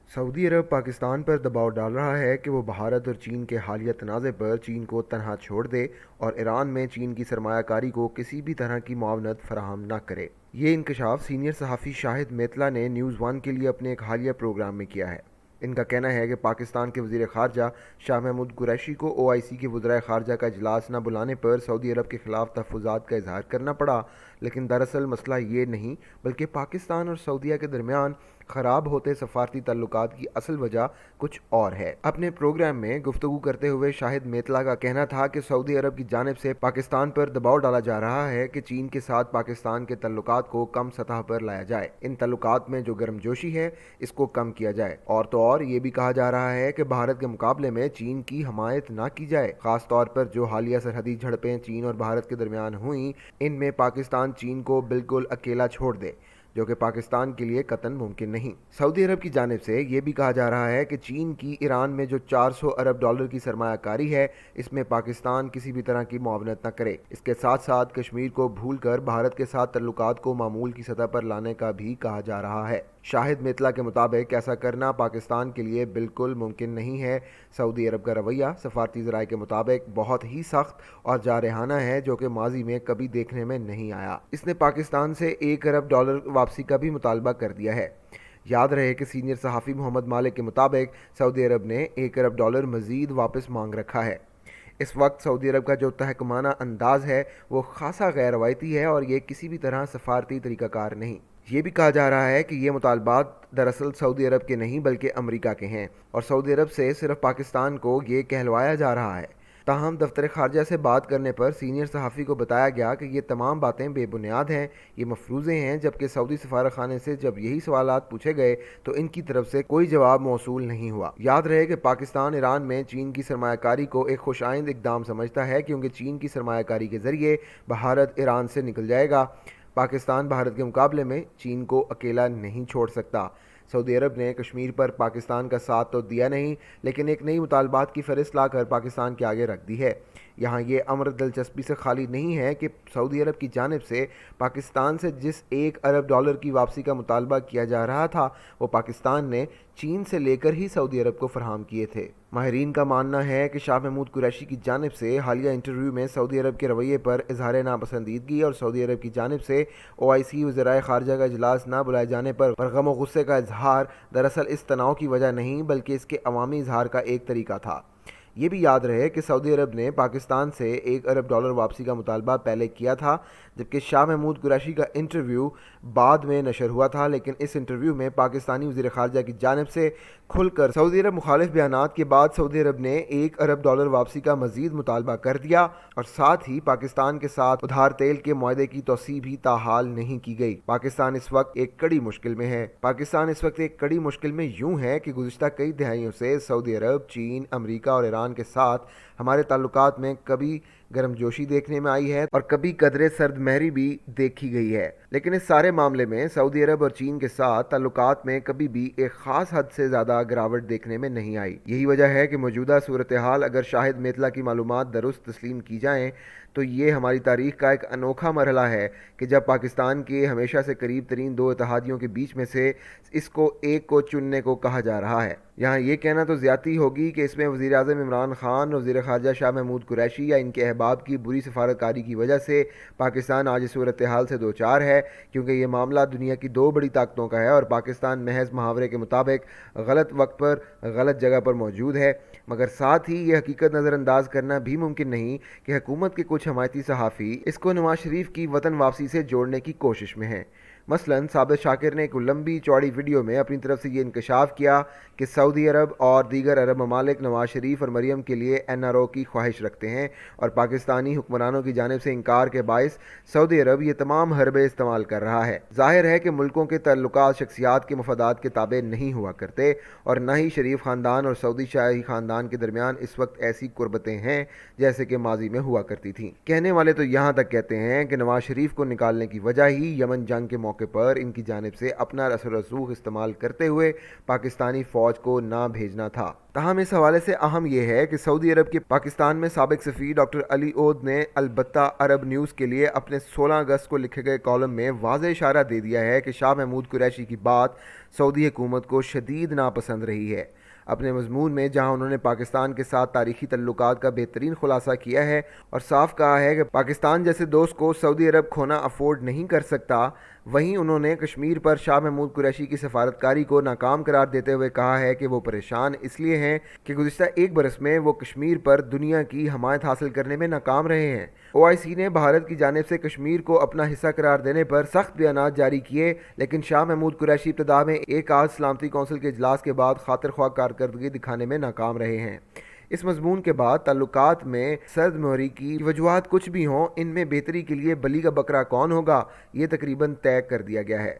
Saudi अरब पाकिस्तान पर दबाव डाल रहा है कि वो भारत और चीन के हालिया तनाज़े पर चीन को तनहा छोड़ दे और ईरान में चीन की सरमायाकारी को किसी भी तरह की मुआवनत फराहम न करे। ये इंकशाफ सीनियर सहाफ़ी शाहिद मेतला ने न्यूज़ वन के लिए अपने एक हालिया प्रोग्राम में किया है। इनका कहना है कि पाकिस्तान के वज़ीर ख़ारजा शाह महमूद कुरैशी को OIC के वज़राए ख़ारजा का इजलास न बुलाने पर सऊदी अरब के ख़िलाफ़ तहफ़्फ़ुज़ात का इजहार करना पड़ा, लेकिन दरअसल मसला ये नहीं बल्कि पाकिस्तान और सऊदीया के दरमियान ख़राब होते सफ़ारती ताल्लुकात की असल वजह कुछ और है। अपने प्रोग्राम में गुफ्तगू करते हुए शाहिद मेतला का कहना था कि सऊदी अरब की जानिब से पाकिस्तान पर दबाव डाला जा रहा है कि चीन के साथ पाकिस्तान के ताल्लुकात को कम सतह पर लाया जाए। इन ताल्लुकात में जो गर्मजोशी है इसको कम किया जाए। और तो और ये भी कहा जा रहा है कि भारत के मुकाबले में चीन की हमायत ना की जाए। खास तौर पर जो हालिया सरहदी झड़पें चीन और भारत के दरमियान हुई, इनमें पाकिस्तान चीन को बिल्कुल अकेला छोड़ दे, जो कि पाकिस्तान के लिए कतन मुमकिन नहीं। सऊदी अरब की जानिब से ये भी कहा जा रहा है कि चीन की ईरान में जो 400 अरब डॉलर की सरमायाकारी है, इसमें पाकिस्तान किसी भी तरह की मुआवनत न करे। इसके साथ साथ कश्मीर को भूल कर भारत के साथ तल्लुकात को मामूल की सतह पर लाने का भी कहा जा रहा है। शाहिद मेतला के मुताबिक ऐसा करना पाकिस्तान के लिए बिल्कुल मुमकिन नहीं है। सऊदी अरब का रवैया सफारती ज़राए के मुताबिक बहुत ही सख्त और जारहाना है, जो कि माजी में कभी देखने में नहीं आया। इसने पाकिस्तान से 1 अरब डॉलर वापसी का भी मुतालबा कर दिया है। याद रहे कि सीनियर सहाफ़ी मोहम्मद मालिक के मुताबिक सऊदी अरब ने 1 अरब डॉलर मज़ीद वापस मांग रखा है। इस वक्त सऊदी अरब का जो तहकमाना अंदाज है वो खासा गैर रवायती है और ये किसी भी तरह सफारती तरीक़ाकार नहीं। ये भी कहा जा रहा है कि ये मुतालबात दरअसल सऊदी अरब के नहीं बल्कि अमेरिका के हैं और सऊदी अरब से सिर्फ पाकिस्तान को ये कहलवाया जा रहा है। ताहम दफ्तर खारजा से बात करने पर सीनियर सहाफ़ी को बताया गया कि ये तमाम बातें बेबुनियाद हैं, ये मफरूज़े हैं, जबकि सऊदी सफारतखाने से जब यही सवालात पूछे गए तो इनकी तरफ से कोई जवाब मौसूल नहीं हुआ। याद रहे कि पाकिस्तान ईरान में चीन की सरमायाकारी को एक खुशाइंद इक़दाम समझता है, क्योंकि चीन की सरमायाकारी के ज़रिए भारत ईरान से निकल जाएगा। पाकिस्तान भारत के मुकाबले में चीन को अकेला नहीं छोड़ सकता। सऊदी अरब ने कश्मीर पर पाकिस्तान का साथ तो दिया नहीं, लेकिन एक नई मुतालबात की फ़हरिस्त लाकर पाकिस्तान के आगे रख दी है। यहाँ ये अमर दिलचस्पी से खाली नहीं है कि सऊदी अरब की जानिब से पाकिस्तान से जिस 1 अरब डॉलर की वापसी का मुतालबा किया जा रहा था, वो पाकिस्तान ने चीन से लेकर ही सऊदी अरब को फराहम किए थे। माहिरीन का मानना है कि शाह महमूद कुरैशी की जानिब से हालिया इंटरव्यू में सऊदी अरब के रवैये पर इजहार नापसंदीदगी और सऊदी अरब की जानिब से OIC वज़राए ख़ारजा का इजलास न बुलाए जाने पर गम व गुस्से का इजहार दरअसल इस तनाव की वजह नहीं बल्कि इसके अवामी इजहार का एक तरीका था। ये भी याद रहे कि सऊदी अरब ने पाकिस्तान से 1 अरब डॉलर वापसी का मुतालबा पहले किया था, जबकि शाह महमूद कुरैशी का इंटरव्यू बाद में नशर हुआ था। लेकिन इस इंटरव्यू में पाकिस्तानी वज़ीर ख़ारजा की जानिब से खुलकर सऊदी अरब मुखालिफ बयानात के बाद सऊदी अरब ने 1 अरब डॉलर वापसी का मज़ीद मुतालबा कर दिया और साथ ही पाकिस्तान के साथ उधार तेल के मुआहदे की तौसीह भी ताहाल नहीं की गई। पाकिस्तान इस वक्त एक कड़ी मुश्किल में है। पाकिस्तान इस वक्त एक कड़ी मुश्किल में यूँ है कि गुज़िश्ता कई दहाइयों से सऊदी अरब, चीन, अमरीका और ईरान के साथ हमारे ताल्लुकात में कभी गर्मजोशी देखने में आई है और कभी कदरे सर्दमहरी भी देखी गई है, लेकिन इस सारे मामले में सऊदी अरब और चीन के साथ ताल्लुकात में कभी भी एक ख़ास हद से ज़्यादा गिरावट देखने में नहीं आई। यही वजह है कि मौजूदा सूरत हाल अगर शाहिद मेतला की मालूमात दुरुस्त तस्लीम की जाएँ तो ये हमारी तारीख़ का एक अनोखा मरहला है कि जब पाकिस्तान के हमेशा से करीब तरीन 2 इत्तेहादियों के बीच में से इसको एक को चुनने को कहा जा रहा है। यहाँ ये कहना तो ज़्यादती होगी कि इसमें वज़ीर आज़म इमरान ख़ान और वज़ीर ख़ारजा शाह महमूद कुरैशी या इनके अहबाब की बुरी सफारतकारी की वजह से पाकिस्तान आज इस सूरत हाल से दो चार है, क्योंकि ये मामला दुनिया की 2 बड़ी ताकतों का है और पाकिस्तान महज मुहावरे के मुताबिक गलत वक्त पर गलत जगह पर मौजूद है। मगर साथ ही ये हकीकत नज़रअंदाज करना भी मुमकिन नहीं कि हुकूमत के कुछ हमायती सहाफ़ी इसको नवाज शरीफ की वतन वापसी से जोड़ने की कोशिश में हैं। मसलन साबित शाकिर ने एक लंबी चौड़ी वीडियो में अपनी तरफ से ये इंकशाफ किया कि सऊदी अरब और दीगर अरब ममालिक नवाज शरीफ और मरियम के लिए NRO की ख्वाहिश रखते हैं और पाकिस्तानी हुक्मरानों की जानिब से इनकार के बायस सऊदी अरब ये तमाम हरबे इस्तेमाल कर रहा है। ज़ाहिर है कि मुल्कों के तल्लुकात शख्सियात के मफादात के ताबे नहीं हुआ करते और न ही शरीफ ख़ानदान और सऊदी शाही ख़ानदान के दरमियान इस वक्त ऐसी कुर्बतें हैं जैसे कि माजी में हुआ करती थीं। कहने वाले तो यहाँ तक कहते हैं कि नवाज शरीफ को निकालने की वजह ही यमन जंग के मौके पर इनकी जानिब से अपना असर रसूख इस्तेमाल करते हुए पाकिस्तानी फ़ौज को ना भेजना था। تاہم اس حوالے سے اہم یہ ہے کہ سعودی عرب کے پاکستان میں سابق سفیر ڈاکٹر علی عود نے البتہ عرب نیوز کے لیے اپنے 16 اگست کو لکھے گئے کالم میں واضح اشارہ دے دیا ہے کہ شاہ محمود قریشی کی بات سعودی حکومت کو شدید ناپسند رہی ہے۔ اپنے مضمون میں جہاں انہوں نے پاکستان کے ساتھ تاریخی تعلقات کا بہترین خلاصہ کیا ہے اور صاف کہا ہے کہ پاکستان جیسے دوست کو سعودی عرب کھونا افورڈ نہیں کر سکتا، وہیں انہوں نے کشمیر پر شاہ محمود قریشی کی سفارتکاری کو ناکام قرار دیتے ہوئے کہا ہے کہ وہ پریشان اس لیے ہیں کہ گزشتہ 1 برس میں وہ کشمیر پر دنیا کی حمایت حاصل کرنے میں ناکام رہے ہیں۔ OIC نے بھارت کی جانب سے کشمیر کو اپنا حصہ قرار دینے پر سخت بیانات جاری کیے، لیکن شاہ محمود قریشی ابتدا میں ایک آج سلامتی کونسل کے اجلاس کے بعد خاطر خواہ کارکردگی دکھانے میں ناکام رہے ہیں۔ اس مضمون کے بعد تعلقات میں سرد مہری کی وجوہات کچھ بھی ہوں، ان میں بہتری کے لیے بلی کا بکرا کون ہوگا، یہ تقریباً طے کر دیا گیا ہے۔